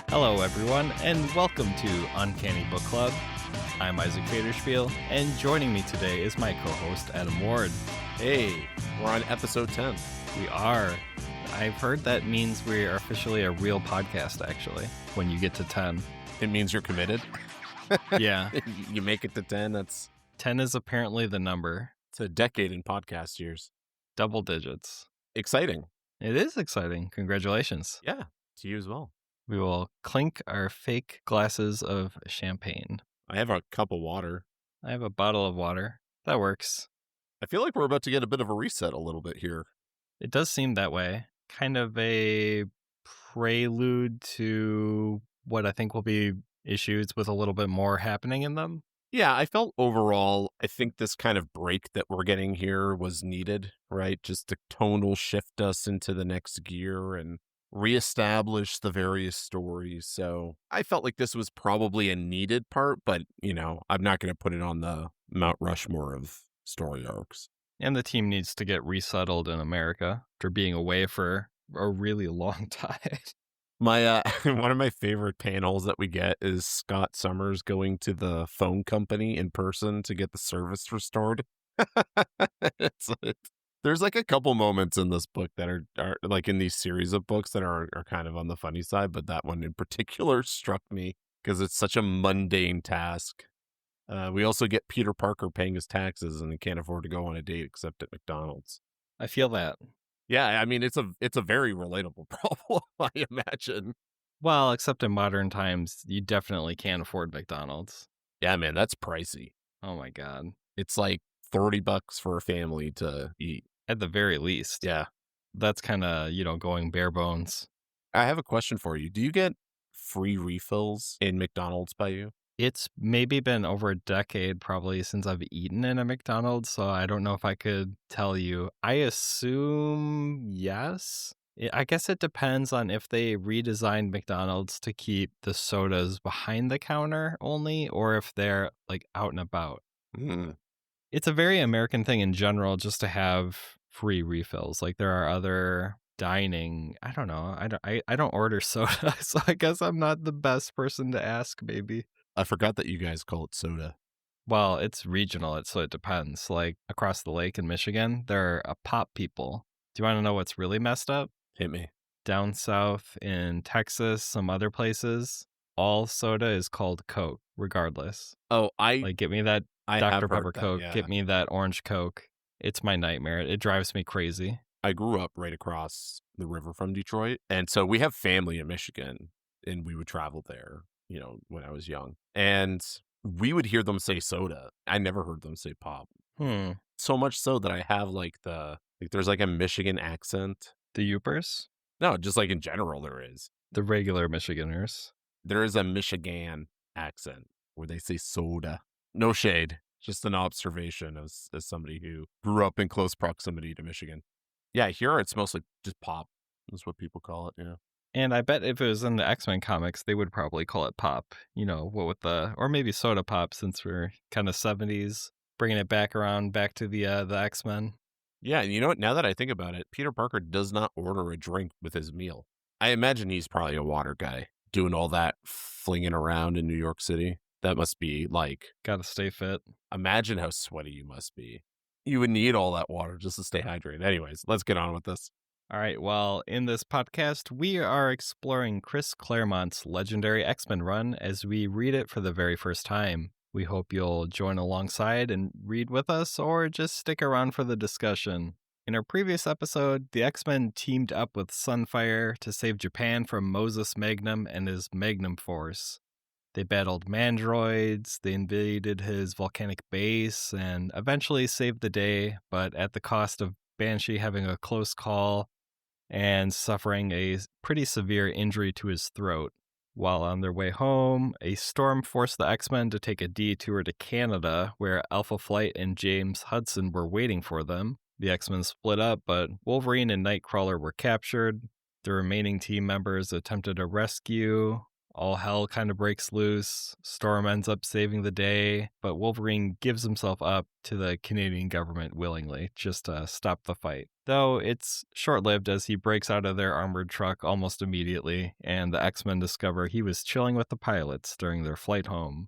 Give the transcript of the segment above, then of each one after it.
Hello, everyone, and welcome to Uncanny Book Club. I'm Isaac Faderspiel, and joining me today is my co-host, Adam Ward. Hey, we're on episode 10. We are. I've heard that means we are officially a real podcast, actually, when you get to 10. It means you're committed. Yeah. You make it to 10, that's... 10 is apparently the number. It's a decade in podcast years. Double digits. Exciting. It is exciting. Congratulations. Yeah, to you as well. We will clink our fake glasses of champagne. I have a cup of water. I have a bottle of water. That works. I feel like we're about to get a bit of a reset a little bit here. It does seem that way. Kind of a prelude to what I think will be issues with a little bit more happening in them. Yeah, I felt overall, I think this kind of break that we're getting here was needed, right? Just to tonal shift us into the next gear and reestablish the various stories. So I felt like this was probably a needed part, but, you know, I'm not going to put it on the Mount Rushmore of story arcs. And the team needs to get resettled in America after being away for a really long time. My one of my favorite panels that we get is Scott Summers going to the phone company in person to get the service restored. There's like a couple moments in this book that are like in these series of books that are kind of on the funny side, but that one in particular struck me because it's such a mundane task. We also get Peter Parker paying his taxes and he can't afford to go on a date except at McDonald's. I feel that. Yeah, I mean, it's a very relatable problem, I imagine. Well, except in modern times, you definitely can't afford McDonald's. Yeah, man, that's pricey. Oh my God. It's like $30 for a family to eat. At the very least. Yeah. That's kind of, going bare bones. I have a question for you. Do you get free refills in McDonald's by you? It's maybe been over a decade probably since I've eaten in a McDonald's, so I don't know if I could tell you. I assume yes. I guess it depends on if they redesigned McDonald's to keep the sodas behind the counter only, or if they're like out and about. It's a very American thing in general just to have free refills. Like there are other dining. I don't know. I don't order soda, so I guess I'm not the best person to ask, maybe. I forgot that you guys call it soda. Well, it's regional, so it depends. Like across the lake in Michigan, there are pop people. Do you want to know what's really messed up? Hit me. Down south in Texas, some other places, all soda is called Coke, regardless. Oh, get me that Dr. Pepper Coke. Yeah. Get me that orange Coke. It's my nightmare. It drives me crazy. I grew up right across the river from Detroit. And so we have family in Michigan and we would travel there, when I was young. And we would hear them say soda. I never heard them say pop. So much so that I have there's like a Michigan accent. The Yoopers? No, just like in general there is. The regular Michiganders. There is a Michigan accent where they say soda. No shade, just an observation as somebody who grew up in close proximity to Michigan. Yeah, here it's mostly just pop. That's what people call it, yeah. And I bet if it was in the X-Men comics, they would probably call it pop, or maybe soda pop since we're kind of 70s, bringing it back to the X-Men. Yeah, and you know what? Now that I think about it, Peter Parker does not order a drink with his meal. I imagine he's probably a water guy doing all that flinging around in New York City. That must be like... Gotta stay fit. Imagine how sweaty you must be. You would need all that water just to stay hydrated. Anyways, let's get on with this. All right, well, in this podcast, we are exploring Chris Claremont's legendary X-Men run as we read it for the very first time. We hope you'll join alongside and read with us, or just stick around for the discussion. In our previous episode, the X-Men teamed up with Sunfire to save Japan from Moses Magnum and his Magnum Force. They battled Mandroids, they invaded his volcanic base, and eventually saved the day, but at the cost of Banshee having a close call and suffering a pretty severe injury to his throat. While on their way home, a storm forced the X-Men to take a detour to Canada, where Alpha Flight and James Hudson were waiting for them. The X-Men split up, but Wolverine and Nightcrawler were captured. The remaining team members attempted a rescue All hell kind of breaks loose. Storm ends up saving the day, but Wolverine gives himself up to the Canadian government willingly just to stop the fight. Though it's short lived as he breaks out of their armored truck almost immediately, and the X-Men discover he was chilling with the pilots during their flight home.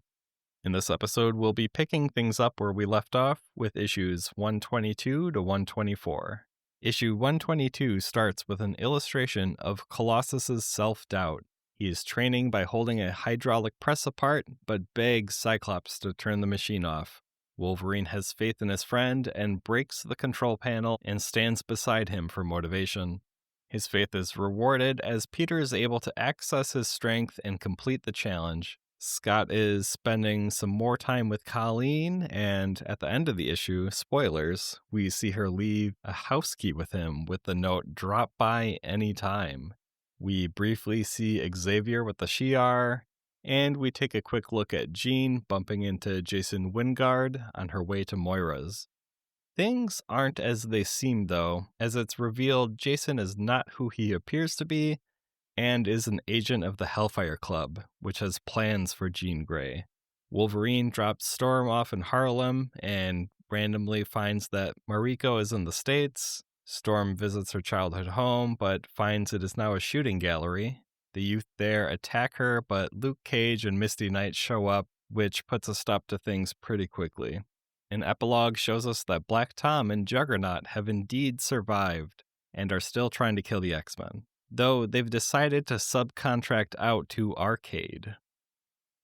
In this episode, we'll be picking things up where we left off with issues 122 to 124. Issue 122 starts with an illustration of Colossus's self-doubt. He is training by holding a hydraulic press apart, but begs Cyclops to turn the machine off. Wolverine has faith in his friend and breaks the control panel and stands beside him for motivation. His faith is rewarded as Peter is able to access his strength and complete the challenge. Scott is spending some more time with Colleen, and at the end of the issue, spoilers, we see her leave a house key with him with the note, "Drop by anytime." We briefly see Xavier with the Shi'ar, and we take a quick look at Jean bumping into Jason Wingard on her way to Moira's. Things aren't as they seem, though, as it's revealed Jason is not who he appears to be, and is an agent of the Hellfire Club, which has plans for Jean Grey. Wolverine drops Storm off in Harlem and randomly finds that Mariko is in the States. Storm visits her childhood home, but finds it is now a shooting gallery. The youth there attack her, but Luke Cage and Misty Knight show up, which puts a stop to things pretty quickly. An epilogue shows us that Black Tom and Juggernaut have indeed survived and are still trying to kill the X-Men, though they've decided to subcontract out to Arcade.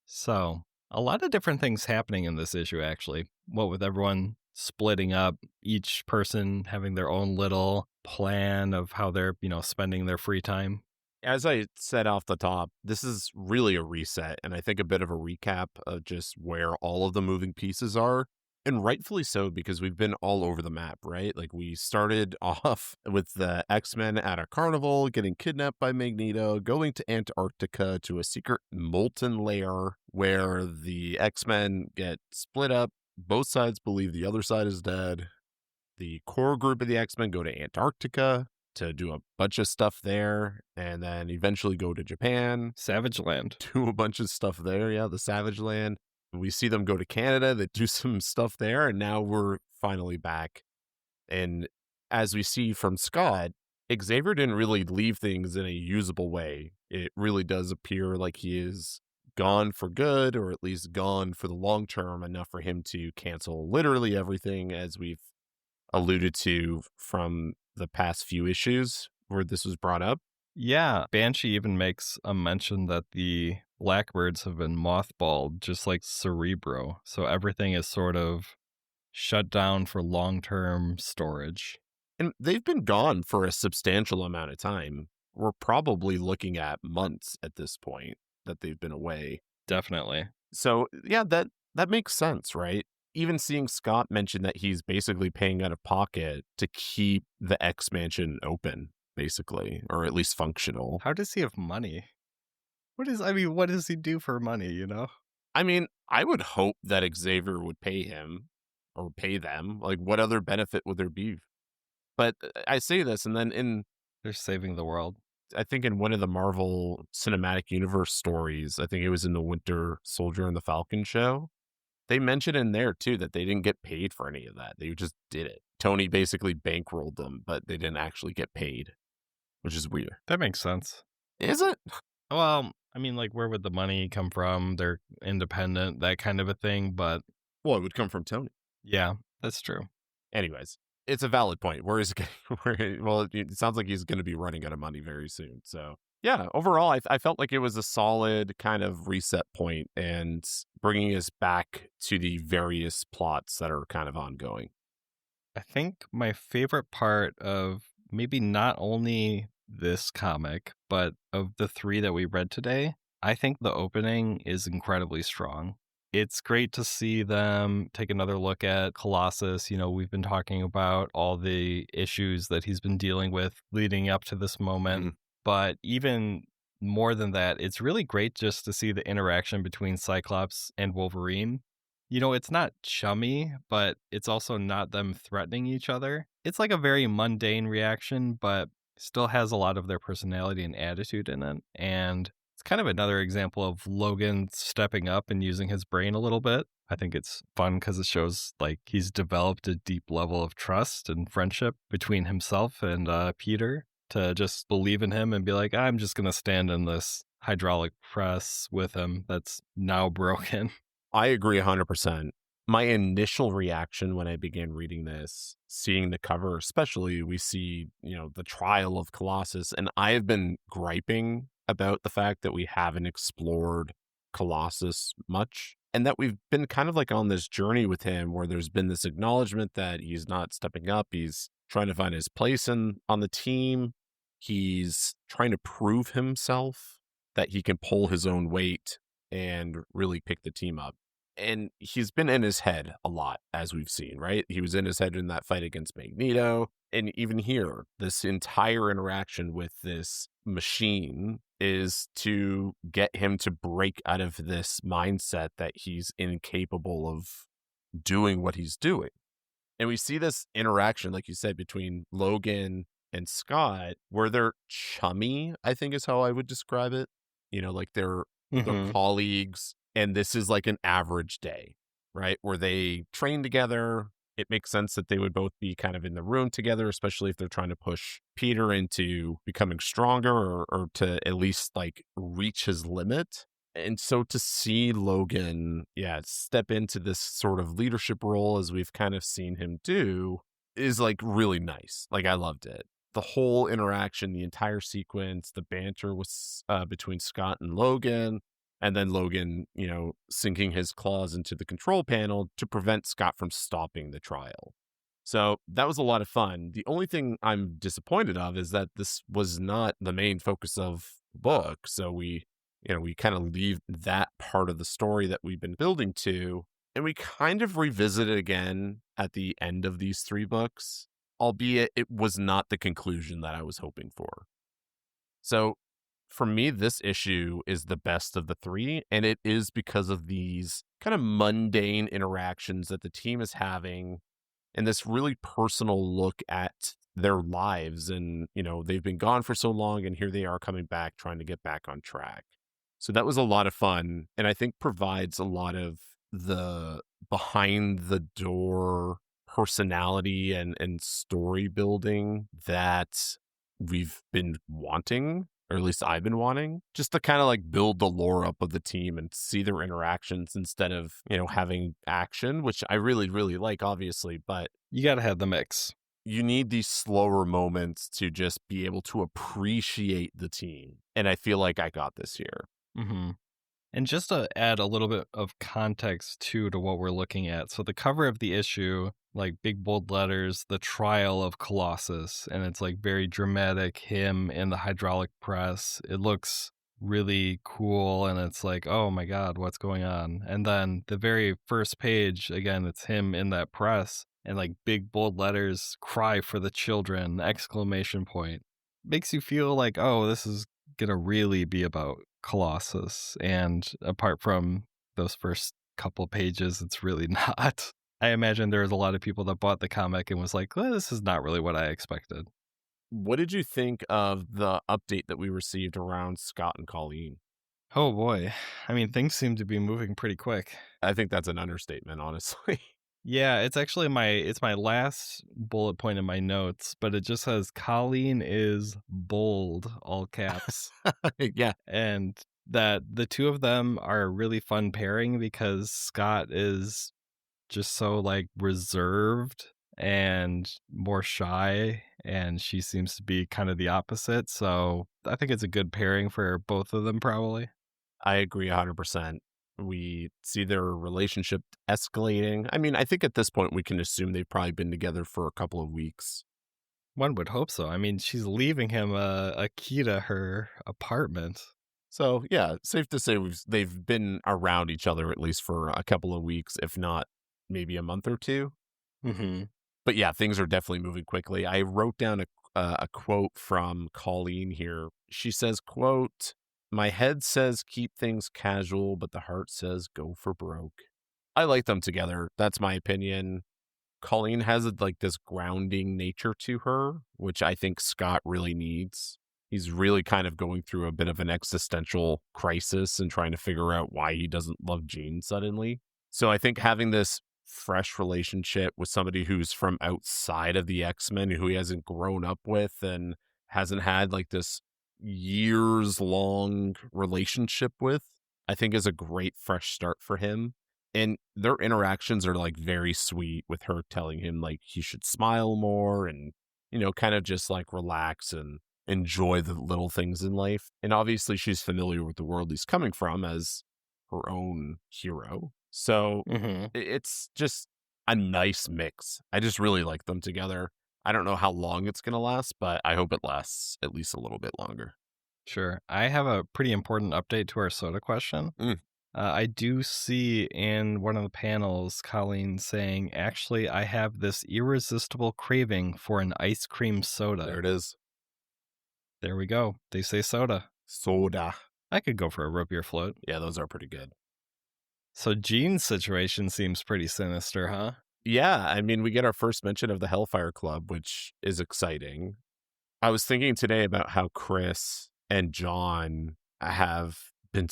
So, a lot of different things happening in this issue, actually. What with everyone splitting up, each person having their own little plan of how they're, spending their free time. As I said off the top, this is really a reset, and I think a bit of a recap of just where all of the moving pieces are. And rightfully so, because we've been all over the map, right? Like, we started off with the X-Men at a carnival, getting kidnapped by Magneto, going to Antarctica to a secret molten lair where the X-Men get split up. Both sides believe the other side is dead. The core group of the X-Men go to Antarctica to do a bunch of stuff there, and then eventually go to Japan. Savage Land. Do a bunch of stuff there, yeah, the Savage Land. We see them go to Canada, they do some stuff there, and now we're finally back. And as we see from Scott, Xavier didn't really leave things in a usable way. It really does appear like he is gone for good, or at least gone for the long term, enough for him to cancel literally everything, as we've alluded to from the past few issues where this was brought up. Yeah, Banshee even makes a mention that the Blackbirds have been mothballed, just like Cerebro. So everything is sort of shut down for long-term storage. And they've been gone for a substantial amount of time. We're probably looking at months at this point that they've been away. Definitely. So, yeah, that makes sense, right? Even seeing Scott mention that he's basically paying out of pocket to keep the X-Mansion open, basically, or at least functional. How does he have money? What does he do for money, I mean, I would hope that Xavier would pay him or pay them. Like, what other benefit would there be? But I say this, and then They're saving the world. I think in one of the Marvel Cinematic Universe stories, I think it was in the Winter Soldier and the Falcon show, they mentioned in there, too, that they didn't get paid for any of that. They just did it. Tony basically bankrolled them, but they didn't actually get paid, which is weird. That makes sense. Is it? Well, where would the money come from? They're independent, that kind of a thing, but... Well, it would come from Tony. Yeah, that's true. Anyways, it's a valid point. Where is it? Well, it sounds like he's going to be running out of money very soon. So, yeah, overall, I felt like it was a solid kind of reset point and bringing us back to the various plots that are kind of ongoing. I think my favorite part of maybe not only this comic, but of the three that we read today, I think the opening is incredibly strong. It's great to see them take another look at Colossus. We've been talking about all the issues that he's been dealing with leading up to this moment. Mhm. But even more than that, it's really great just to see the interaction between Cyclops and Wolverine. It's not chummy, but it's also not them threatening each other. It's like a very mundane reaction, but still has a lot of their personality and attitude in it. And It's kind of another example of Logan stepping up and using his brain a little bit. I think it's fun because it shows like he's developed a deep level of trust and friendship between himself and Peter to just believe in him and be like, I'm just going to stand in this hydraulic press with him that's now broken. I agree 100%. My initial reaction when I began reading this, seeing the cover, especially, we see, the trial of Colossus. And I have been griping about the fact that we haven't explored Colossus much and that we've been kind of like on this journey with him where there's been this acknowledgement that he's not stepping up. He's trying to find his place on the team. He's trying to prove himself that he can pull his own weight and really pick the team up. And he's been in his head a lot, as we've seen, right? He was in his head in that fight against Magneto. And even here, this entire interaction with this machine is to get him to break out of this mindset that he's incapable of doing what he's doing. And we see this interaction, like you said, between Logan and Scott, where they're chummy, I think is how I would describe it. Like they're colleagues. And this is like an average day, right? Where they train together. It makes sense that they would both be kind of in the room together, especially if they're trying to push Peter into becoming stronger or to at least like reach his limit. And so to see Logan, step into this sort of leadership role as we've kind of seen him do is like really nice. Like I loved it. The whole interaction, the entire sequence, the banter was between Scott and Logan. And then Logan, sinking his claws into the control panel to prevent Scott from stopping the trial. So that was a lot of fun. The only thing I'm disappointed of is that this was not the main focus of the book. So we kind of leave that part of the story that we've been building to, and we kind of revisit it again at the end of these 3 books, albeit it was not the conclusion that I was hoping for. So for me, this issue is the best of the 3, and it is because of these kind of mundane interactions that the team is having and this really personal look at their lives. And, they've been gone for so long, and here they are coming back, trying to get back on track. So that was a lot of fun, and I think provides a lot of the behind the door personality and story building that we've been wanting, or at least I've been wanting, just to kind of like build the lore up of the team and see their interactions instead of, having action, which I really, really like, obviously, but You got to have the mix. you need these slower moments to just be able to appreciate the team. And I feel like I got this here. Mm-hmm. And just to add a little bit of context too to what we're looking at. So the cover of the issue, like big bold letters, the trial of Colossus, and it's like very dramatic, him in the hydraulic press. It looks really cool, and it's like, oh my God, what's going on? And then the very first page, again, it's him in that press, and like big bold letters, cry for the children, exclamation point. Makes you feel like, oh, this is gonna really be about Colossus, and apart from those first couple pages, it's really not. I imagine there was a lot of people that bought the comic and was like, well, this is not really what I expected. What did you think of the update that we received around Scott and Colleen? Oh boy. I mean, things seem to be moving pretty quick. I think that's an understatement, honestly. Yeah, it's actually my last bullet point in my notes, but it just says Colleen is bold, all caps. Yeah. And that the two of them are a really fun pairing because Scott is just so like reserved and more shy, and she seems to be kind of the opposite. So I think it's a good pairing for both of them, probably. I agree 100%. We see their relationship escalating. I mean, I think at this point we can assume they've probably been together for a couple of weeks. One would hope so. I mean, she's leaving him a key to her apartment. So, yeah, safe to say they've been around each other at least for a couple of weeks, if not maybe a month or 2. Mm-hmm. But yeah, things are definitely moving quickly. I wrote down a quote from Colleen here. She says, quote, "My head says keep things casual, but the heart says go for broke." I like them together. That's my opinion. Colleen has like this grounding nature to her, which I think Scott really needs. He's really kind of going through a bit of an existential crisis and trying to figure out why he doesn't love Jean suddenly. So I think having this fresh relationship with somebody who's from outside of the X-Men, who he hasn't grown up with and hasn't had like this years long relationship with, I think is a great fresh start for him. And their interactions are like very sweet, with her telling him like he should smile more and, kind of just like relax and enjoy the little things in life. And obviously, she's familiar with the world he's coming from as her own hero. So Hmm. it's just a nice mix. I just really like them together. I don't know how long it's going to last, but I hope it lasts at least a little bit longer. Sure. I have a pretty important update to our soda question. Mm, I do see in one of the panels Colleen saying, actually, I have this irresistible craving for an ice cream there soda. it is. There we go. They say soda. Soda. I could go for a root beer float. Yeah, those are pretty good. So Jean's situation seems pretty sinister, huh? Yeah, I mean, we get our first mention of the Hellfire Club, which is exciting. I was thinking today about how Chris and John have been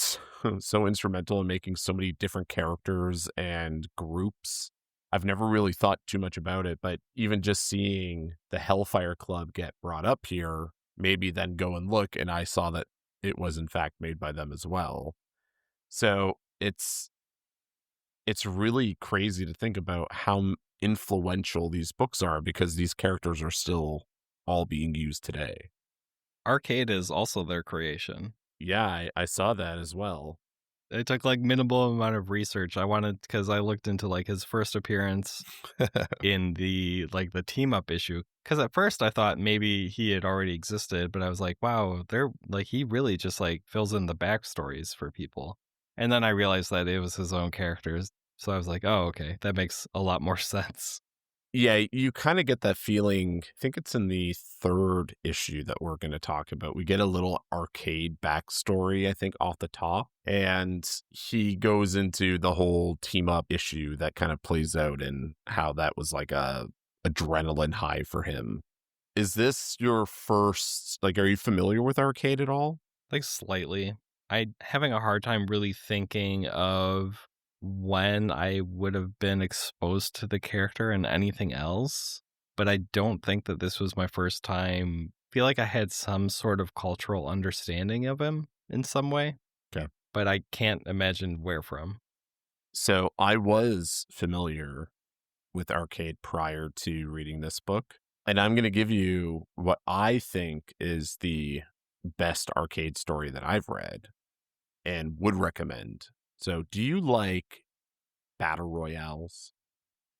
so instrumental in making so many different characters and groups. I've never really thought too much about it, but even just seeing the Hellfire Club get brought up here, maybe then go and look, and I saw that it was in fact made by them as well. So it's really crazy to think about how influential these books are, because these characters are still all being used today. Arcade is also their creation. Yeah, I saw that as well. It took like minimal amount of research. I wanted, because I looked into like his first appearance in the team up issue. Because at first I thought maybe he had already existed, but I was like, wow, they're like he really just like fills in the backstories for people. And then I realized that it was his own characters. So I was like, oh, okay, that makes a lot more sense. Yeah, you kind of get that feeling. I think it's in the third issue that we're going to talk about. We get a little Arcade backstory, I think, off the top. And he goes into the whole team up issue that kind of plays out and how that was like a adrenaline high for him. Is this your first, like, are you familiar with Arcade at all? Like slightly. I having a hard time really thinking of when I would have been exposed to the character and anything else, but I don't think that this was my first time. I feel like I had some sort of cultural understanding of him in some way, Okay. but I can't imagine where from. So I was familiar with Arcade prior to reading this book. And I'm going to give you what I think is the best Arcade story that I've read and would recommend. So, do you like battle royales?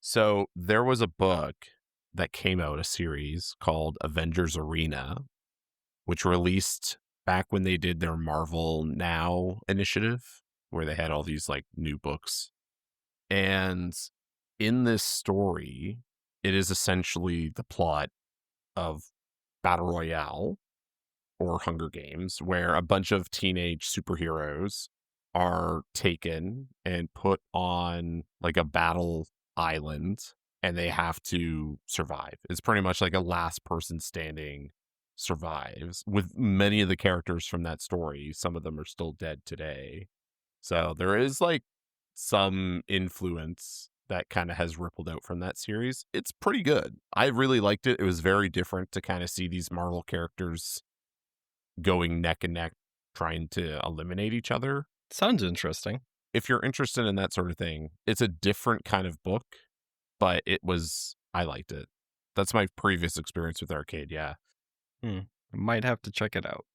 So, there was a book that came out, a series called Avengers Arena, which released back when they did their Marvel Now initiative, where they had all these like new books. And in this story, it is essentially the plot of Battle Royale or Hunger Games, where a bunch of teenage superheroes are taken and put on like a battle island, and they have to survive. It's pretty much like a last person standing survives, with many of the characters from that story. Some of them are still dead today. So there is like some influence that kind of has rippled out from that series. It's pretty good. I really liked it. It was very different to kind of see these Marvel characters going neck and neck, trying to eliminate each other. Sounds interesting. If you're interested in that sort of thing, it's a different kind of book, but I liked it. That's my previous experience with Arcade. Yeah. Might have to check it out.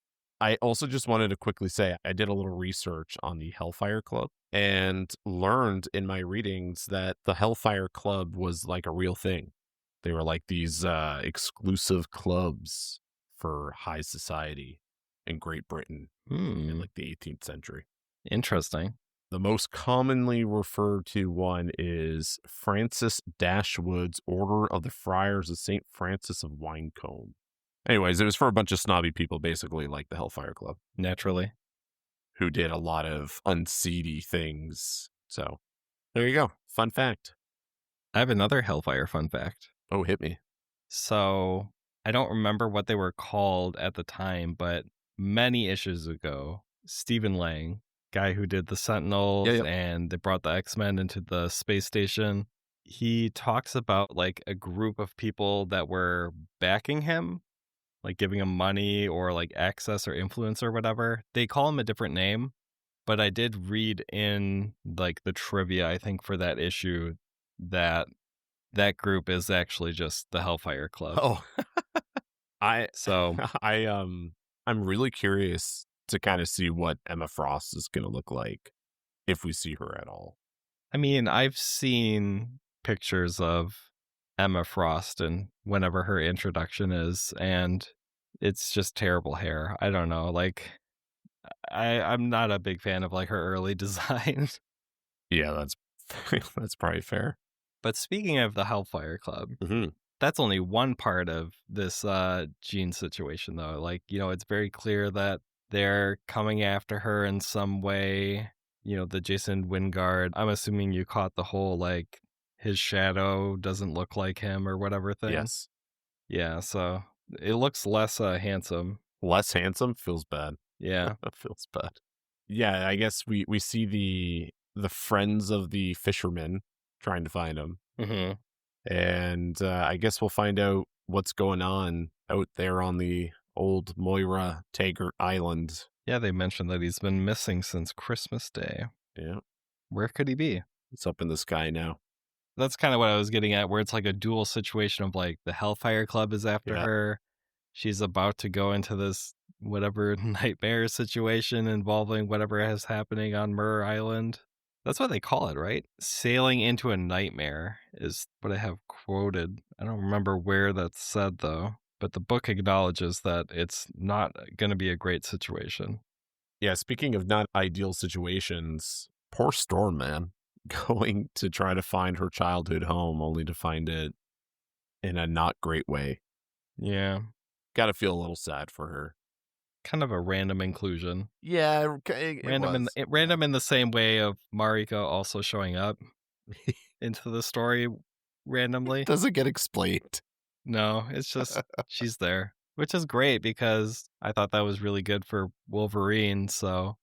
I also just wanted to quickly say I did a little research on the Hellfire Club and learned in my readings that the Hellfire Club was like a real thing. They were like these exclusive clubs for high society in Great Britain in like the 18th century. Interesting. The most commonly referred to one is Francis Dashwood's Order of the Friars of St. Francis of Winecombe. Anyways, it was for a bunch of snobby people, basically like the Hellfire Club, Naturally. who did a lot of unseedy things. So there you go. Fun fact. I have another Hellfire fun fact. Oh, hit me. So I don't remember what they were called at the time, but many issues ago, Stephen Lang, guy who did the Yeah, Sentinels yeah. and they brought the X-Men into the space station, he talks about like a group of people that were backing him, like giving him money or like access or influence or whatever. They call him a different name, but I did read in like the trivia, I think, for that issue that that group is actually just the Hellfire Club. Oh, I, So, I, I'm really curious to kind of see what Emma Frost is going to look like if we see her at all. I mean, I've seen pictures of Emma Frost and whenever her introduction is, and it's just terrible hair. I don't know. Like, I'm not a big fan of like her early designs. Yeah, that's that's probably fair. But speaking of the Hellfire Club, Hmm. that's only one part of this Jean situation, though. Like, it's very clear that they're coming after her in some way. The Jason Wingard. I'm assuming you caught the whole like his shadow doesn't look like him or whatever thing. Yes. Yeah, so it looks less handsome. Less handsome feels bad. Yeah. That feels bad. Yeah, I guess we see the friends of the fishermen trying to find him. hmm And I guess we'll find out what's going on out there on the old Moira Taggart Island. Yeah, they mentioned that he's been missing since Christmas Day. Yeah, Where could he be? it's up in the sky now. That's kind of what I was getting at, where it's like a dual situation of like the Hellfire Club is after Yeah. her. She's about to go into this whatever nightmare situation involving whatever is happening on Murr Island. That's what they call it, right? Sailing into a nightmare is what I have quoted. I don't remember where that's said though, but the book acknowledges that it's not going to be a great situation. Yeah, speaking of not ideal situations, poor Storm, man, going to try to find her childhood home only to find it in a not great way. Yeah, Got to feel a little sad for her. kind of a random inclusion. Yeah, it was. Random in the same way of Mariko also showing up into the story randomly. Doesn't get explained. No, it's just she's there, which is great because I thought that was really good for Wolverine. So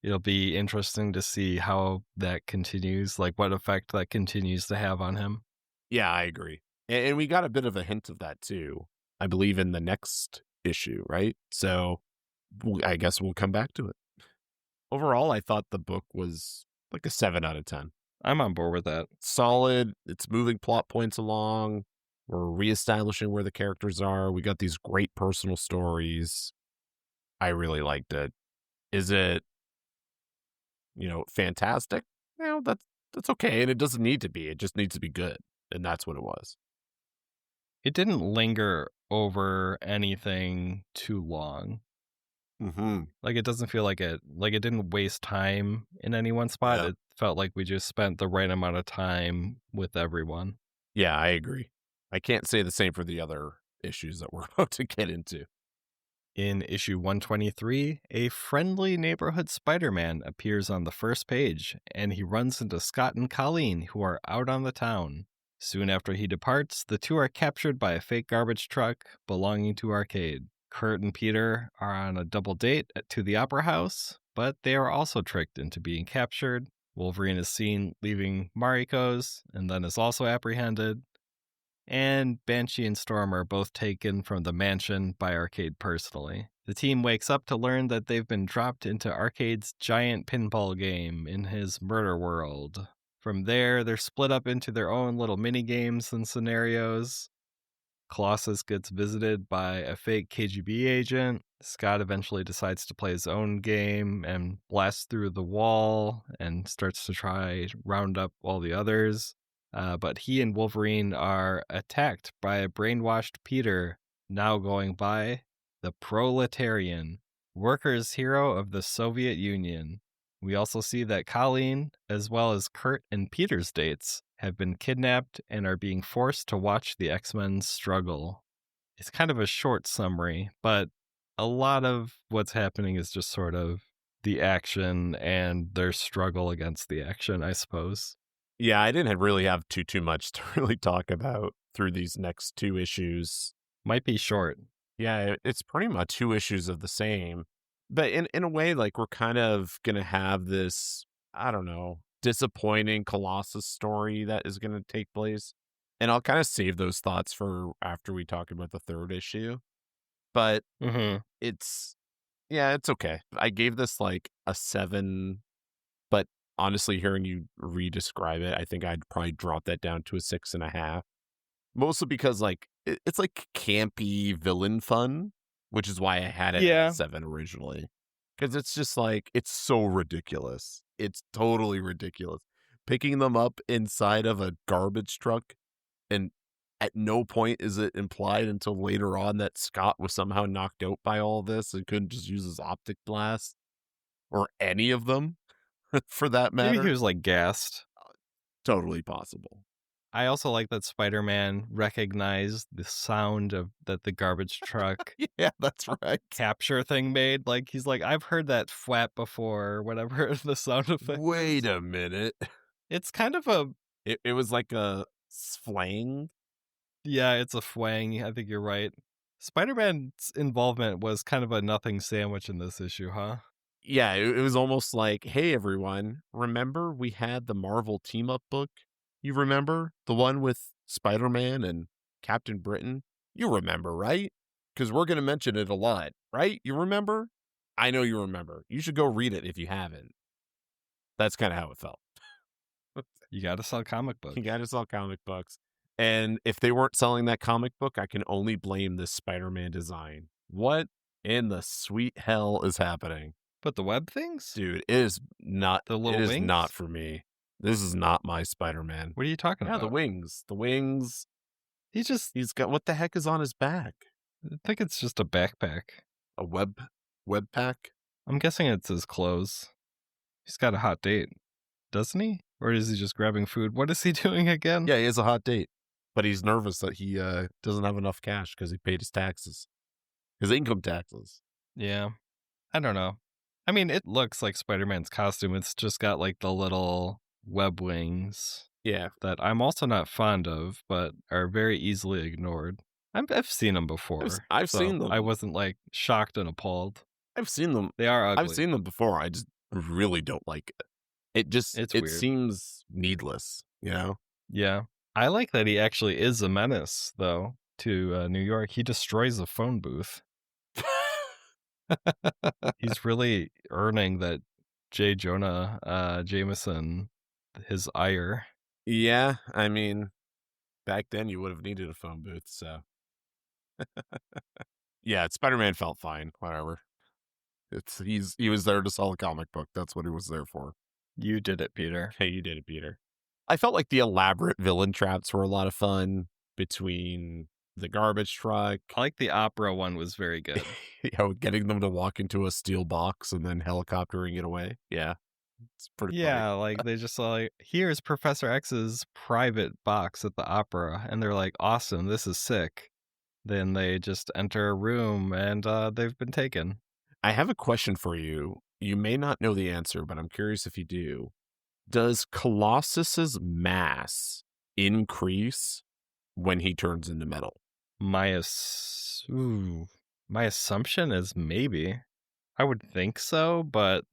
it'll be interesting to see how that continues, like what effect that continues to have on him. Yeah, I agree. And we got a bit of a hint of that too, I believe, in the next issue, right? So I guess we'll come back to it. Overall, I thought the book was like a 7 out of 10. I'm on board with that. Solid. It's moving plot points along. We're reestablishing where the characters are. We got these great personal stories. I really liked it. Is it, fantastic? No, that's okay. And it doesn't need to be. It just needs to be good. And that's what it was. It didn't linger over anything too long. Mm-hmm. Like it doesn't feel like it didn't waste time in any one spot. Yeah. It felt like we just spent the right amount of time with everyone. Yeah, I agree. I can't say the same for the other issues that we're about to get into. In issue 123, a friendly neighborhood Spider-Man appears on the first page, and he runs into Scott and Colleen, who are out on the town. Soon after he departs, the two are captured by a fake garbage truck belonging to Arcade. Kurt and Peter are on a double date to the Opera House, but they are also tricked into being captured. Wolverine is seen leaving Mariko's and then is also apprehended. And Banshee and Storm are both taken from the mansion by Arcade personally. The team wakes up to learn that they've been dropped into Arcade's giant pinball game in his Murderworld. From there, they're split up into their own little mini games and scenarios. Colossus gets visited by a fake KGB agent. Scott eventually decides to play his own game and blasts through the wall and starts to try round up all the others. But he and Wolverine are attacked by a brainwashed Peter, now going by the Proletarian, workers' hero of the Soviet Union. We also see that Colleen, as well as Kurt and Peter's dates, have been kidnapped and are being forced to watch the X-Men struggle. It's kind of a short summary, but a lot of what's happening is just sort of the action and their struggle against the action, I suppose. Yeah, I didn't really have too much to really talk about through these next two issues. Might be short. Yeah, it's pretty much 2 issues of the same. But in a way, like, we're kind of gonna have this, I don't know, disappointing Colossus story that is gonna take place, and I'll kinda save those thoughts for after we talk about the 3rd issue, but Mm-hmm. it's yeah, it's okay. I gave this, like, a 7, but honestly, hearing you re-describe it, I think I'd probably drop that down to a 6.5. Mostly because, like, it's, like, campy villain fun, which is why I had it at a Yeah. 7 originally. Because it's just, like, it's so ridiculous. It's totally ridiculous. Picking them up inside of a garbage truck, and at no point is it implied until later on that Scott was somehow knocked out by all this and couldn't just use his optic blast, or any of them, for that Maybe he matter. was like gassed. Totally possible. I also like that Spider-Man recognized the sound of that the garbage truck Yeah, that's right. capture thing made. Like he's like, I've heard that fwat before, or whatever the sound effect Wait is. a minute. It's kind of a It was like a slang? yeah, it's a fwang. I think you're right. Spider-Man's involvement was kind of a nothing sandwich in this issue, huh? Yeah, it was almost like, "Hey, everyone, remember we had the Marvel team-up book? You remember? The one with Spider-Man and Captain Britain? You remember, right? Because we're gonna mention it a lot, right? You remember? I know you remember. You should go read it if you haven't." That's kinda how it felt. You got to sell comic You books. gotta sell comic books. And if they weren't selling that comic book, I can only blame this Spider-Man design. What in the sweet hell is happening? But the web things, Dude, the it little is not wings. for me. This is not my Spider-Man. What are you talking Yeah, the about? wings. The wings. He just, He's got what the heck is on his back? I think it's just a backpack. A web pack? I'm guessing it's his clothes. He's got a hot date, doesn't he? Or is he just grabbing food? What is he doing again? Yeah, he has a hot date. But he's nervous that he doesn't have enough cash because he paid his taxes. His income taxes. Yeah. I don't know. I mean, it looks like Spider-Man's costume. It's just got like the little web wings Yeah. that I'm also not fond of, but are very easily ignored. I've seen them before, I've so seen I them. wasn't like shocked and appalled. I've seen them. They are I've ugly. seen them before. I just really don't like it. It's It weird. seems needless, you know? Yeah. I like that he actually is a menace, though, to New York. He destroys a phone booth. He's really earning that J. Jonah Jameson his ire. Yeah, I mean, back then you would have needed a phone booth, so yeah, Spider-Man felt fine, whatever. He was there to sell a comic book. That's what he was there for. You did it, Peter. Hey, you did it, Peter. I felt like the elaborate villain traps were a lot of fun between the garbage truck, I like the opera one was very good. getting them to walk into a steel box and then helicoptering it away. Yeah, it's pretty funny. Yeah, like they just like, here's Professor X's private box at the opera, and they're like, awesome, this is sick. Then they just enter a room and they've been taken. I have a question for you. You may not know the answer, but I'm curious if you do. Does Colossus's mass increase when he turns into metal? My assumption is maybe. I would think so, but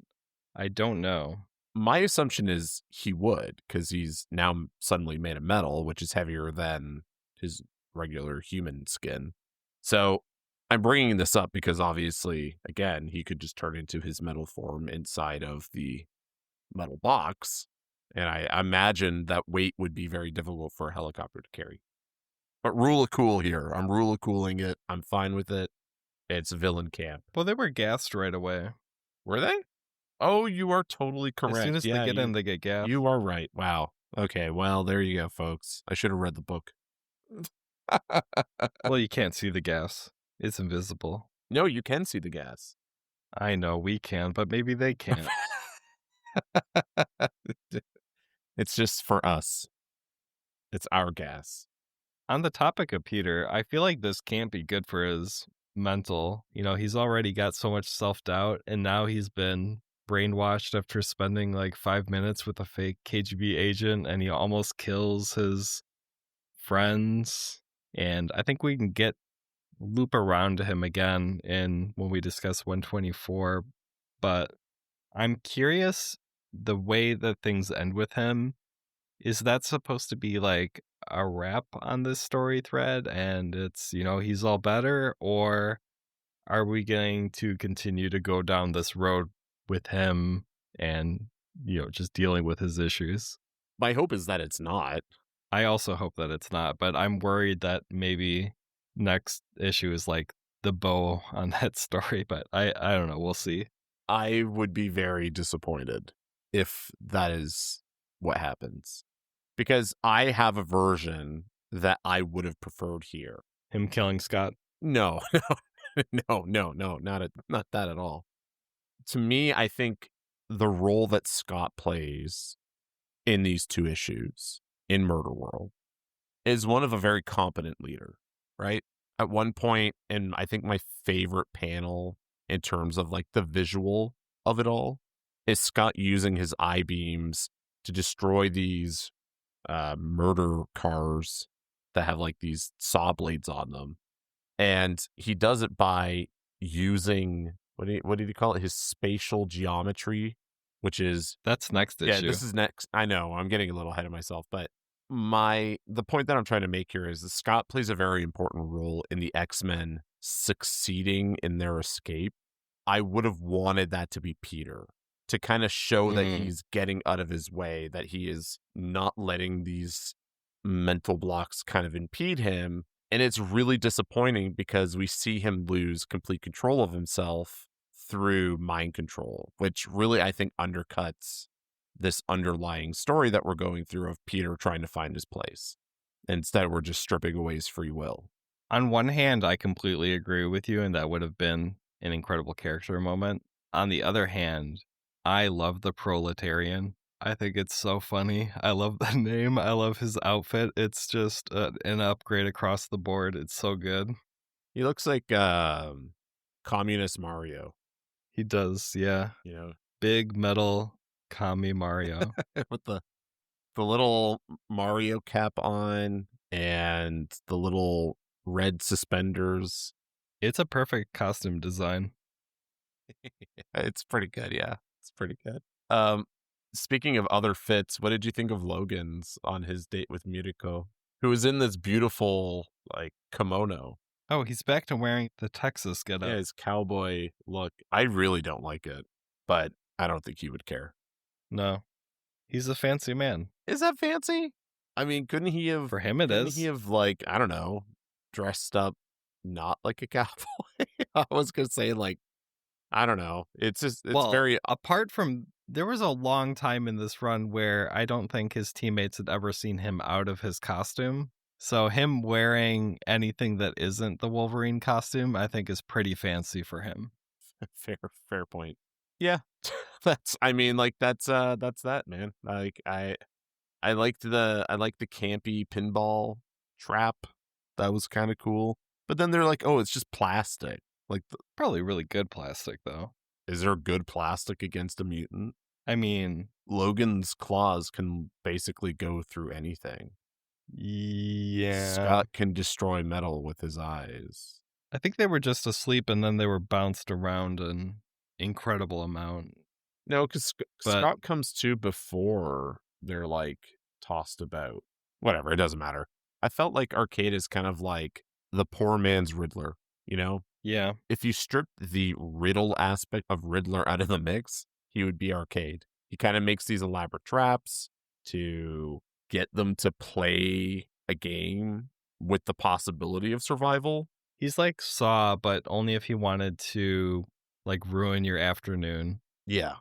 I don't know. My assumption is he would, because he's now suddenly made of metal, which is heavier than his regular human skin. So I'm bringing this up because obviously, again, he could just turn into his metal form inside of the metal box. And I imagine that weight would be very difficult for a helicopter to carry. But rule of cool here. I'm rule of cooling it. I'm fine with it. It's villain camp. Well, they were gassed right away. Were they? Oh, you are totally correct. As soon as they get in, they get gassed. You are right. Wow. Okay, well, there you go, folks. I should have read the book. Well, you can't see the gas. It's invisible. No, you can see the gas. I know we can, but maybe they can't. It's just for us. It's our gas. On the topic of Peter, I feel like this can't be good for his mental. You know, he's already got so much self-doubt, and now he's been brainwashed after spending like 5 minutes with a fake KGB agent, and he almost kills his friends. And I think we can get loop around to him again in when we discuss 124, but I'm curious the way that things end with him. Is that supposed to be like a wrap on this story thread and it's, he's all better? Or are we going to continue to go down this road with him and, just dealing with his issues? My hope is that it's not. I also hope that it's not, but I'm worried that maybe next issue is like the bow on that story, but I don't know. We'll see. I would be very disappointed if that is what happens, because I have a version that I would have preferred here. Him killing Scott? No, no, not that at all. To me, I think the role that Scott plays in these two issues in Murderworld is one of a very competent leader, right? At one point, and I think my favorite panel in terms of like the visual of it all is Scott using his eye beams to destroy these murder cars that have like these saw blades on them. And he does it by using what did he call it? His spatial geometry, which is That's next issue. this is next. I know I'm getting a little ahead of myself, but the point that I'm trying to make here is that Scott plays a very important role in the X-Men succeeding in their escape. I would have wanted that to be Peter, to kind of show that he's getting out of his way, that he is not letting these mental blocks kind of impede him. And it's really disappointing because we see him lose complete control of himself through mind control, which really, I think, undercuts this underlying story that we're going through of Peter trying to find his place. Instead, we're just stripping away his free will. On one hand, I completely agree with you, and that would have been an incredible character moment. On the other hand, I love the Proletarian. I think it's so funny. I love the name. I love his outfit. It's just an upgrade across the board. It's so good. He looks like Communist Mario. He does, yeah. Big metal commie Mario. With the little Mario cap on and the little red suspenders. It's a perfect costume design. It's pretty good, yeah. It's pretty good. Speaking of other fits, what did you think of Logan's on his date with Muriko, who was in this beautiful like kimono? Oh, he's back to wearing the Texas getup. Yeah, his cowboy look. I really don't like it, but I don't think he would care. No. He's a fancy man. Is that fancy? I mean, couldn't he have... For him, it is. He have, like, I don't know, dressed up not like a cowboy? I was going to say, like, I don't know. It's just, it's very... Apart from, there was a long time in this run where I don't think his teammates had ever seen him out of his costume. So him wearing anything that isn't the Wolverine costume, I think is pretty fancy for him. Fair point. Yeah. That's that, man. Like I liked the campy pinball trap. That was kind of cool. But then they're like, "Oh, it's just plastic." Like probably really good plastic though. Is there good plastic against a mutant? I mean, Logan's claws can basically go through anything. Yeah. Scott can destroy metal with his eyes. I think they were just asleep and then they were bounced around an incredible amount. No, because Scott comes to before they're like tossed about. Whatever, it doesn't matter. I felt like Arcade is kind of like the poor man's Riddler, you know? Yeah. If you stripped the riddle aspect of Riddler out of the mix, he would be Arcade. He kind of makes these elaborate traps to get them to play a game with the possibility of survival. He's like Saw, but only if he wanted to like ruin your afternoon. Yeah.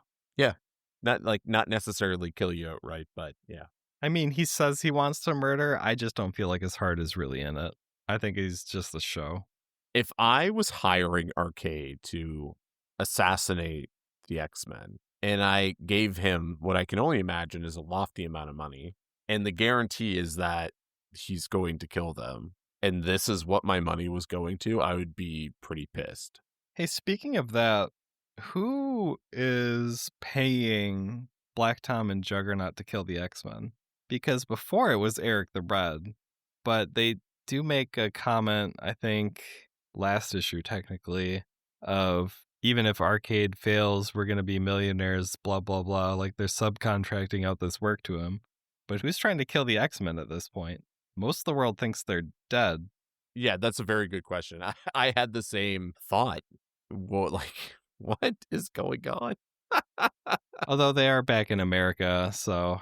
Not necessarily kill you outright, but yeah. I mean, he says he wants to murder. I just don't feel like his heart is really in it. I think he's just a show. If I was hiring Arcade to assassinate the X-Men, and I gave him what I can only imagine is a lofty amount of money, and the guarantee is that he's going to kill them, and this is what my money was going to, I would be pretty pissed. Hey, speaking of that, who is paying Black Tom and Juggernaut to kill the X-Men? Because before it was Eric the Red, but they do make a comment, I think, last issue, technically, of even if Arcade fails, we're going to be millionaires, blah, blah, blah. Like they're subcontracting out this work to him. But who's trying to kill the X-Men at this point? Most of the world thinks they're dead. Yeah, that's a very good question. I had the same thought. Well, like, what is going on? Although they are back in America, so,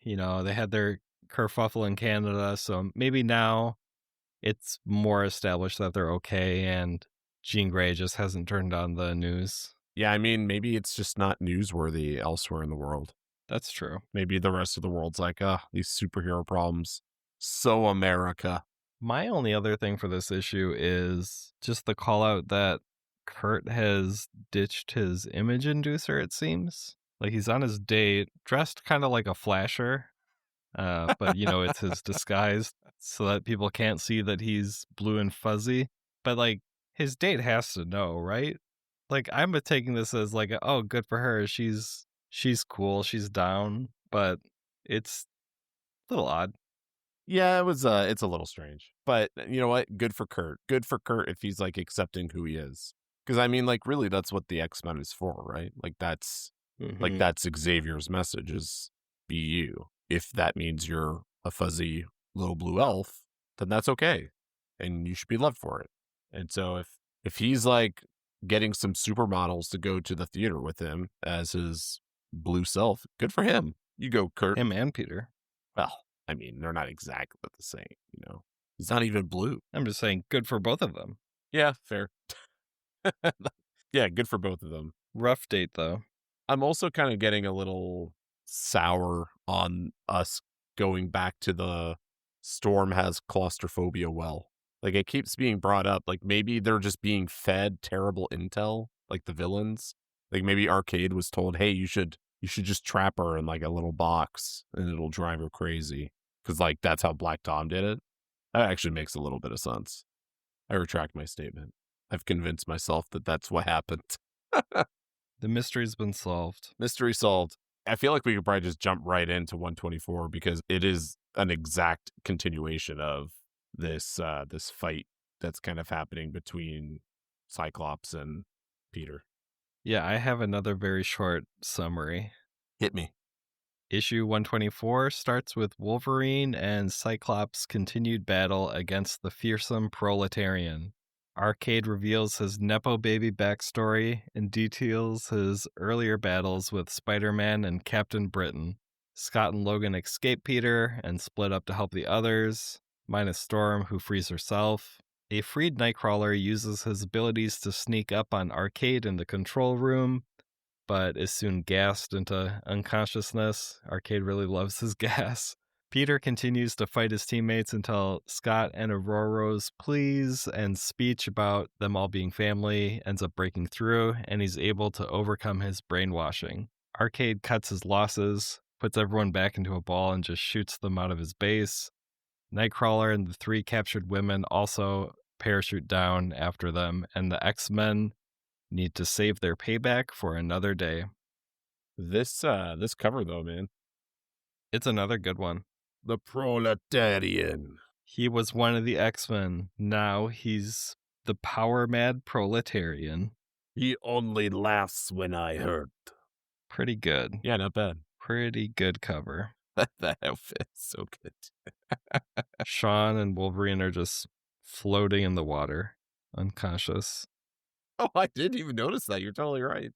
they had their kerfuffle in Canada, so maybe now it's more established that they're okay and Jean Grey just hasn't turned on the news. Yeah, I mean, maybe it's just not newsworthy elsewhere in the world. That's true. Maybe the rest of the world's like, these superhero problems. So America. My only other thing for this issue is just the call out that Kurt has ditched his image inducer, it seems. Like he's on his date, dressed kind of like a flasher, but it's his disguise so that people can't see that he's blue and fuzzy. But like his date has to know, right? Like I'm taking this as like, oh, good for her. She's cool, she's down, but it's a little odd. Yeah, it's a little strange. But you know what? Good for Kurt. Good for Kurt if he's like accepting who he is. Because I mean, like, really, that's what the X-Men is for, right? Like that's Xavier's message is be you. If that means you're a fuzzy little blue elf, then that's okay. And you should be loved for it. And so if he's like getting some supermodels to go to the theater with him as his blue self, good for him. You go, Kurt. Him and Peter. Well, I mean, they're not exactly the same, He's not even blue. I'm just saying good for both of them. Yeah, fair. Yeah, good for both of them. Rough date, though. I'm also kind of getting a little sour on us going back to the Storm has claustrophobia well. Like, it keeps being brought up. Like, maybe they're just being fed terrible intel, like the villains. Like, maybe Arcade was told, hey, you should just trap her in, like, a little box, and it'll drive her crazy. Because, like, that's how Black Tom did it. That actually makes a little bit of sense. I retract my statement. I've convinced myself that that's what happened. The mystery's been solved. Mystery solved. I feel like we could probably just jump right into 124 because it is an exact continuation of this this fight that's kind of happening between Cyclops and Peter. Yeah, I have another very short summary. Hit me. Issue 124 starts with Wolverine and Cyclops' continued battle against the fearsome proletarian. Arcade reveals his Nepo baby backstory and details his earlier battles with Spider-Man and Captain Britain. Scott and Logan escape Peter and split up to help the others, minus Storm, who frees herself. A freed Nightcrawler uses his abilities to sneak up on Arcade in the control room, but is soon gassed into unconsciousness. Arcade really loves his gas. Peter continues to fight his teammates until Scott and Aurora's pleas and speech about them all being family ends up breaking through, and he's able to overcome his brainwashing. Arcade cuts his losses, puts everyone back into a ball, and just shoots them out of his base. Nightcrawler and the three captured women also parachute down after them, and the X-Men need to save their payback for another day. This cover though, man. It's another good one. The proletarian. He was one of the X-Men. Now he's the power-mad proletarian. He only laughs when I hurt. Pretty good. Yeah, not bad. Pretty good cover. That outfit's so good. Sean and Wolverine are just floating in the water, unconscious. Oh, I didn't even notice that. You're totally right.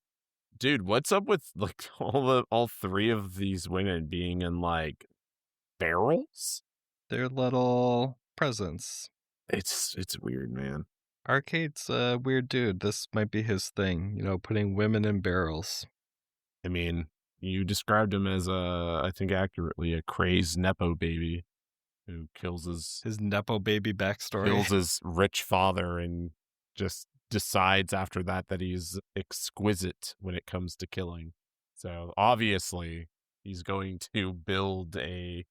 Dude, what's up with like all three of these women being in like barrels? They're little presents. It's weird, man. Arcade's a weird dude. This might be his thing, putting women in barrels. I mean, you described him as I think accurately, a crazed Nepo baby who kills his Nepo baby backstory. Kills his rich father and just decides after that he's exquisite when it comes to killing. So obviously he's going to build a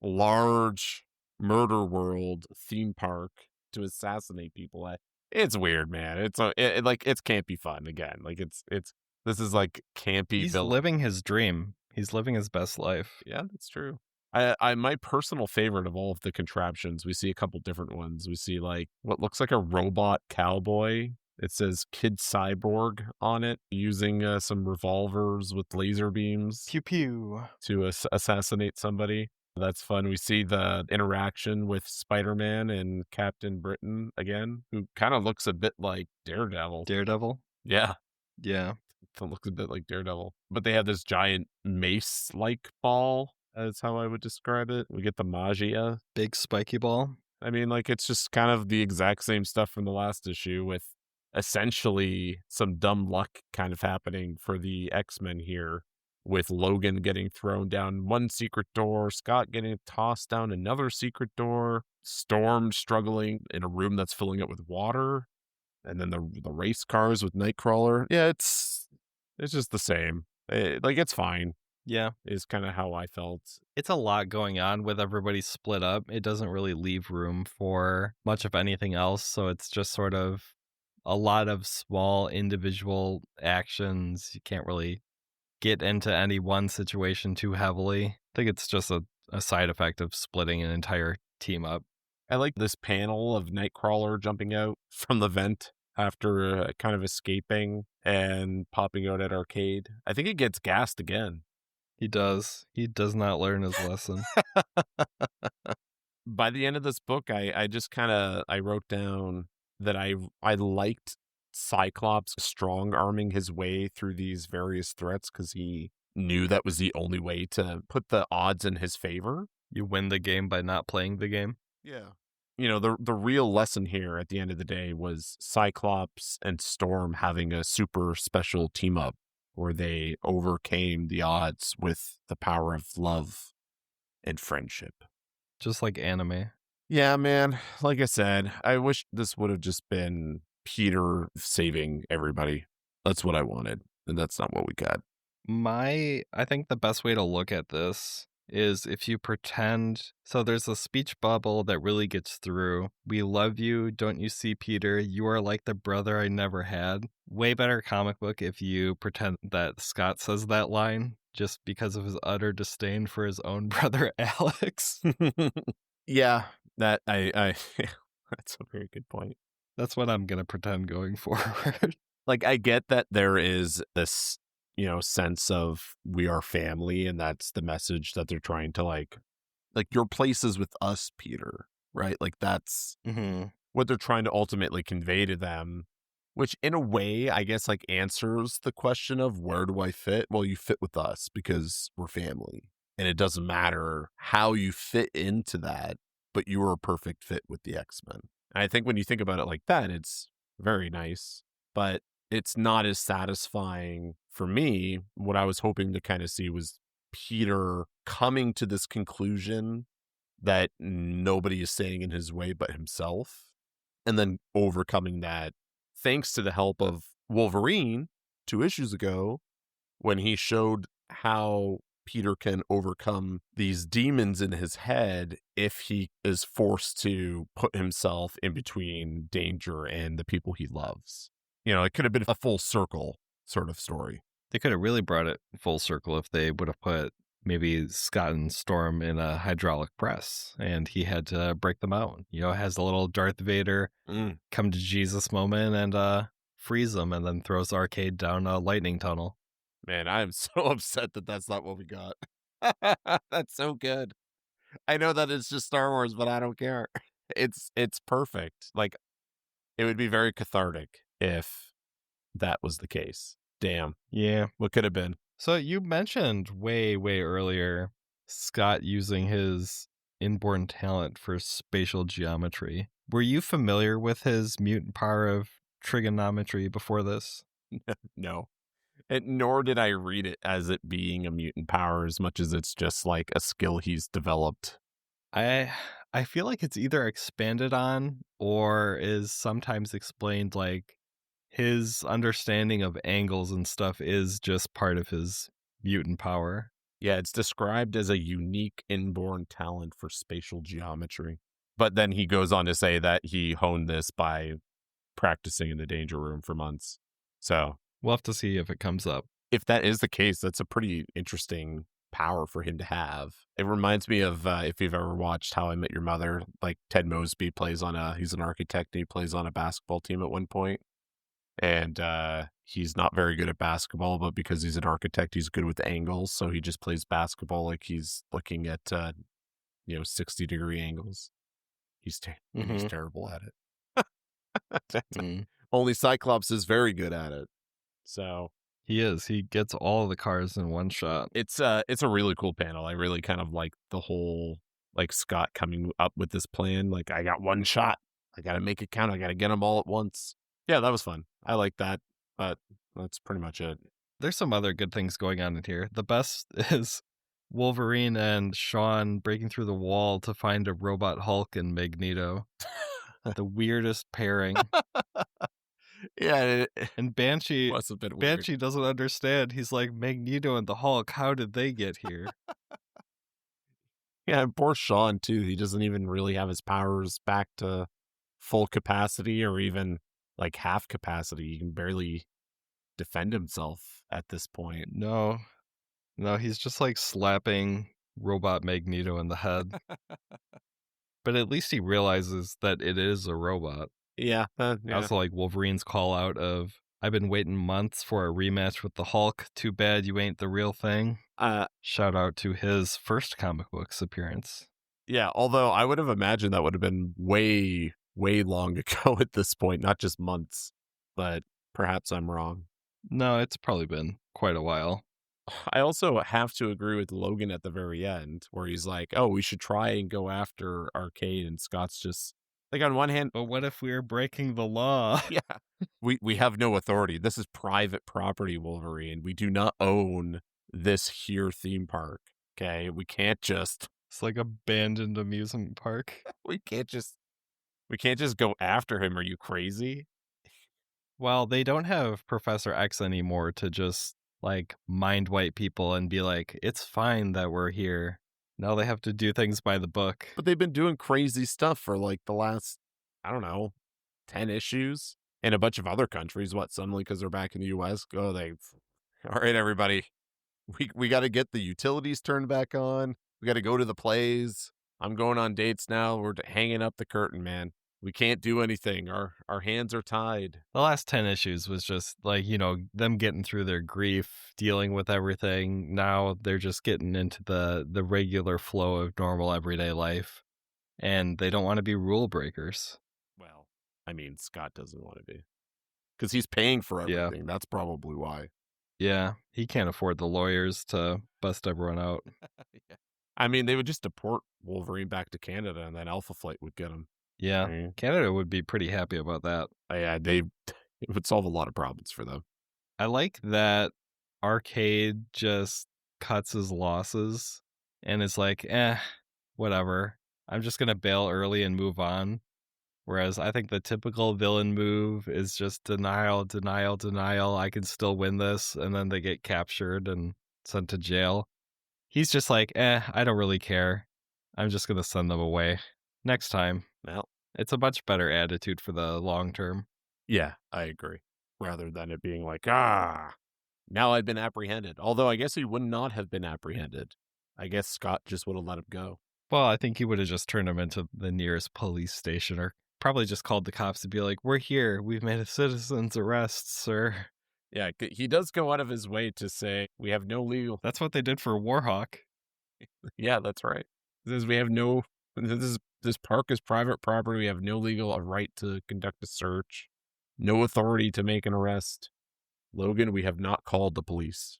large Murderworld theme park to assassinate people at. It's weird, man. It can't be fun again. Like this is like campy. He's living his dream. He's living his best life. Yeah, that's true. My personal favorite of all of the contraptions, we see a couple different ones. We see like what looks like a robot cowboy. It says Kid Cyborg on it, using some revolvers with laser beams Pew pew. to assassinate somebody. That's fun. We see the interaction with Spider-Man and Captain Britain again, who kind of looks a bit like Daredevil. Daredevil? Yeah, Yeah. it looks a bit like Daredevil. But they have this giant mace-like ball. That's how I would describe it. We get the Magia. Big spiky ball. I mean, like, it's just kind of the exact same stuff from the last issue with essentially some dumb luck kind of happening for the X-Men here, with Logan getting thrown down one secret door, Scott getting tossed down another secret door, Storm struggling in a room that's filling up with water, and then the race cars with Nightcrawler. Yeah, it's just the same. Like, it's fine, Yeah. is kind of how I felt. It's a lot going on with everybody split up. It doesn't really leave room for much of anything else. So it's just sort of a lot of small individual actions. You can't really get into any one situation too heavily. I think it's just a side effect of splitting an entire team up. I like this panel of Nightcrawler jumping out from the vent after kind of escaping and popping out at Arcade. I think he gets gassed again. He does. He does not learn his lesson. By the end of this book, I just kind of, I wrote down that I liked Cyclops strong arming his way through these various threats because he knew that was the only way to put the odds in his favor. You win the game by not playing the game. Yeah. You know, the real lesson here at the end of the day was Cyclops and Storm having a super special team up where they overcame the odds with the power of love and friendship. Just like anime. Yeah, man. Like I said, I wish this would have just been Peter saving everybody. That's what I wanted, and that's not what we got. I think the best way to look at this is if you pretend. So there's a speech bubble that really gets through. We love you. Don't you see, Peter? You are like the brother I never had. Way better comic book if you pretend that Scott says that line just because of his utter disdain for his own brother, Alex. Yeah, that I that's a very good point. That's what I'm going to pretend going forward. Like, I get that there is this, sense of we are family, and that's the message that they're trying to like your place is with us, Peter, right? Like, that's what they're trying to ultimately convey to them, which in a way, I guess, like, answers the question of where do I fit? Well, you fit with us because we're family. And it doesn't matter how you fit into that, but you are a perfect fit with the X-Men. And I think when you think about it like that, it's very nice, but it's not as satisfying for me. What I was hoping to kind of see was Peter coming to this conclusion that nobody is saying in his way but himself, and then overcoming that thanks to the help of Wolverine 2 issues ago when he showed how Peter can overcome these demons in his head if he is forced to put himself in between danger and the people he loves. It could have been a full circle sort of story. They could have really brought it full circle if they would have put maybe Scott and Storm in a hydraulic press and he had to break them out. It has a little Darth Vader come to Jesus moment and freeze them and then throws Arcade down a lightning tunnel. Man, I'm so upset that that's not what we got. That's so good. I know that it's just Star Wars, but I don't care. It's perfect. Like, it would be very cathartic if that was the case. Damn. Yeah. What could have been? So you mentioned way, way earlier Scott using his inborn talent for spatial geometry. Were you familiar with his mutant power of trigonometry before this? No. Nor did I read it as it being a mutant power as much as it's just like a skill he's developed. I feel like it's either expanded on or is sometimes explained like his understanding of angles and stuff is just part of his mutant power. Yeah, it's described as a unique inborn talent for spatial geometry. But then he goes on to say that he honed this by practicing in the danger room for months. So we'll have to see if it comes up. If that is the case, that's a pretty interesting power for him to have. It reminds me of if you've ever watched How I Met Your Mother, like Ted Mosby he's an architect and he plays on a basketball team at one point. And he's not very good at basketball, but because he's an architect, he's good with angles. So he just plays basketball like he's looking at 60-degree angles. He's Mm-hmm. terrible at it. Mm. Only Cyclops is very good at it. So He is. He gets all the cars in one shot. it's a really cool panel. I really kind of like the whole like Scott coming up with this plan. Like, I got one shot. I got to make it count. I got to get them all at once. Yeah, that was fun. I like that. But that's pretty much it. There's some other good things going on in here. The best is Wolverine and Sean breaking through the wall to find a robot Hulk and Magneto. The weirdest pairing. Yeah, And Banshee was a bit weird. Banshee doesn't understand. He's like, Magneto and the Hulk, how did they get here? Yeah, and poor Sean too. He doesn't even really have his powers back to full capacity or even like half capacity. He can barely defend himself at this point. No, he's just like slapping robot Magneto in the head. But at least he realizes that it is a robot. Yeah, I yeah. also like Wolverine's call out of, I've been waiting months for a rematch with the Hulk. Too bad you ain't the real thing. Shout out to his first comic books appearance. Yeah, although I would have imagined that would have been way, way long ago at this point, not just months. But perhaps I'm wrong. No, it's probably been quite a while. I also have to agree with Logan at the very end, where he's like, oh, we should try and go after Arcade, and Scott's just like, on one hand, But what if we are breaking the law? yeah, we have no authority. This is private property, Wolverine. We do not own this here theme park. Okay, we can't just It's like abandoned amusement park. we can't just go after him. Are you crazy? Well, they don't have Professor X anymore to just like mind wipe people and be like, it's fine that we're here. Now they have to do things by the book. But they've been doing crazy stuff for like the last, I don't know, 10 issues in a bunch of other countries. What, suddenly because they're back in the US? All right, everybody, we got to get the utilities turned back on. We got to go to the plays. I'm going on dates now. We're hanging up the curtain, man. We can't do anything. Our hands are tied. The last 10 issues was just like, them getting through their grief, dealing with everything. Now they're just getting into the regular flow of normal everyday life. And they don't want to be rule breakers. Well, I mean, Scott doesn't want to be. Because he's paying for everything. Yeah. That's probably why. Yeah, he can't afford the lawyers to bust everyone out. Yeah. I mean, they would just deport Wolverine back to Canada, and then Alpha Flight would get him. Yeah, Canada would be pretty happy about that. Yeah, it would solve a lot of problems for them. I like that Arcade just cuts his losses and is like, whatever. I'm just going to bail early and move on. Whereas I think the typical villain move is just denial, denial, denial. I can still win this. And then they get captured and sent to jail. He's just like, I don't really care. I'm just going to send them away. Next time. Well, it's a much better attitude for the long term. Yeah, I agree. Rather than it being like, now I've been apprehended. Although I guess he would not have been apprehended. I guess Scott just would have let him go. Well, I think he would have just turned him into the nearest police station or probably just called the cops to be like, we're here. We've made a citizen's arrest, sir. Yeah, he does go out of his way to say, we have no legal... That's what they did for Warhawk. Yeah, that's right. It says we have no... This park is private property. We have no legal right to conduct a search. No authority to make an arrest. Logan, we have not called the police.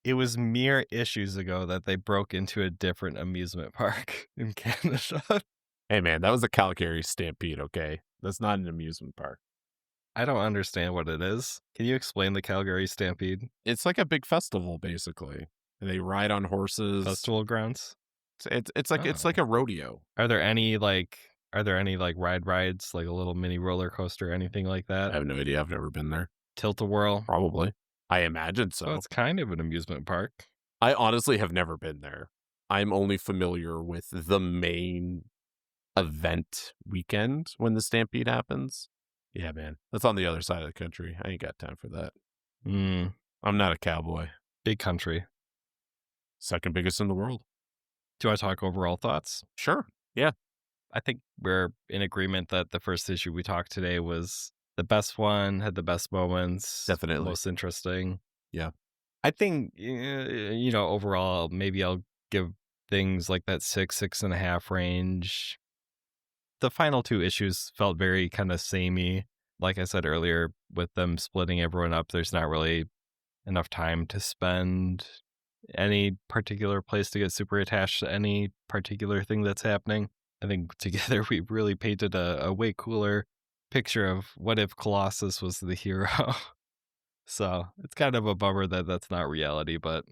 It was mere issues ago that they broke into a different amusement park in Canada. Hey, man, that was a Calgary Stampede, okay? That's not an amusement park. I don't understand what it is. Can you explain the Calgary Stampede? It's like a big festival, basically. And they ride on horses. Festival grounds? It's like a rodeo. Are there any rides, like a little mini roller coaster, anything like that? I have no idea. I've never been there. Tilt-a-whirl? Probably. I imagine so. Well, it's kind of an amusement park. I honestly have never been there. I'm only familiar with the main event weekend when the Stampede happens. Yeah, man. That's on the other side of the country. I ain't got time for that. I'm not a cowboy. Big country. Second biggest in the world. Do you want to talk overall thoughts? Sure. Yeah, I think we're in agreement that the first issue we talked today was the best one, had the best moments, definitely. most interesting. Yeah. I think, overall, maybe I'll give things like that 6.5 range. The final two issues felt very kind of samey. Like I said earlier, with them splitting everyone up, there's not really enough time to spend any particular place to get super attached to any particular thing that's happening. I think together we really painted a way cooler picture of what if Colossus was the hero. So it's kind of a bummer that that's not reality, but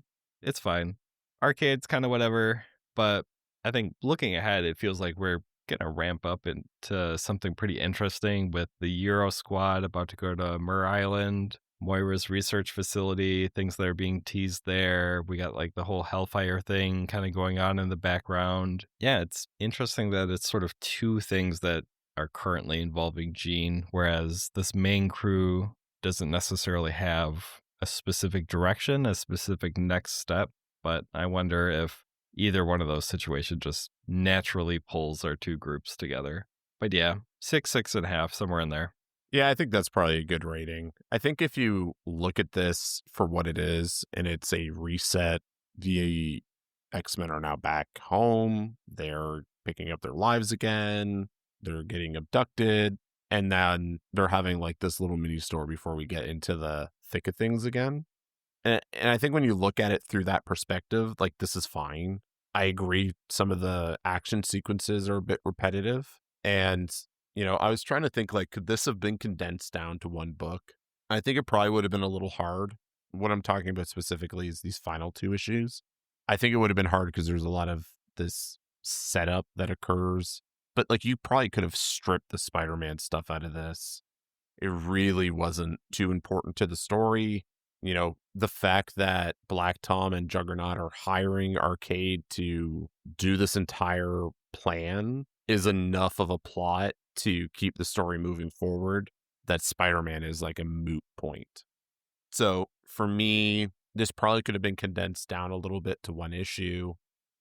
it's fine. Arcade's kind of whatever, but I think looking ahead, it feels like we're going to ramp up into something pretty interesting with the Euro squad about to go to Mur Island, Moira's research facility, things that are being teased there. We got like the whole Hellfire thing kind of going on in the background. Yeah, it's interesting that it's sort of two things that are currently involving Jean, whereas this main crew doesn't necessarily have a specific direction, a specific next step. But I wonder if either one of those situations just naturally pulls our two groups together. But yeah, 6.5, somewhere in there. Yeah, I think that's probably a good rating. I think if you look at this for what it is, and it's a reset, the X-Men are now back home. They're picking up their lives again. They're getting abducted. And then they're having like this little mini story before we get into the thick of things again. And I think when you look at it through that perspective, like this is fine. I agree some of the action sequences are a bit repetitive. And, I was trying to think like, could this have been condensed down to one book? I think it probably would have been a little hard. What I'm talking about specifically is these final two issues. I think it would have been hard because there's a lot of this setup that occurs. But like you probably could have stripped the Spider-Man stuff out of this. It really wasn't too important to the story. The fact that Black Tom and Juggernaut are hiring Arcade to do this entire plan is enough of a plot to keep the story moving forward that Spider-Man is like a moot point. So for me, this probably could have been condensed down a little bit to one issue.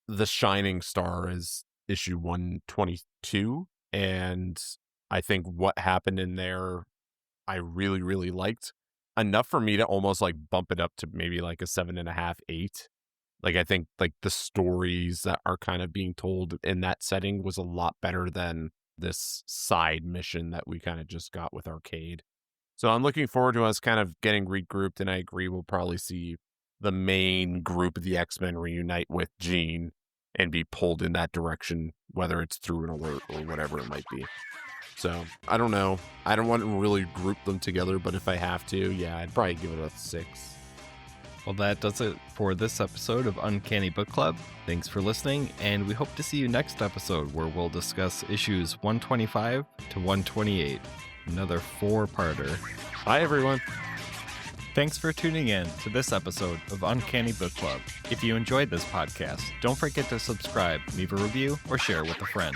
The shining star is issue 122. And I think what happened in there, I really, really liked enough for me to almost like bump it up to maybe like a 7.5, 8. Like, I think like the stories that are kind of being told in that setting was a lot better than this side mission that we kind of just got with Arcade. So I'm looking forward to us kind of getting regrouped. And I agree, we'll probably see the main group of the X-Men reunite with Jean and be pulled in that direction, whether it's through an alert or whatever it might be. So I don't know. I don't want to really group them together, but if I have to, yeah, I'd probably give it a 6. Well, that does it for this episode of Uncanny Book Club. Thanks for listening, and we hope to see you next episode where we'll discuss issues 125 to 128, another 4-parter. Bye, everyone. Thanks for tuning in to this episode of Uncanny Book Club. If you enjoyed this podcast, don't forget to subscribe, leave a review, or share with a friend.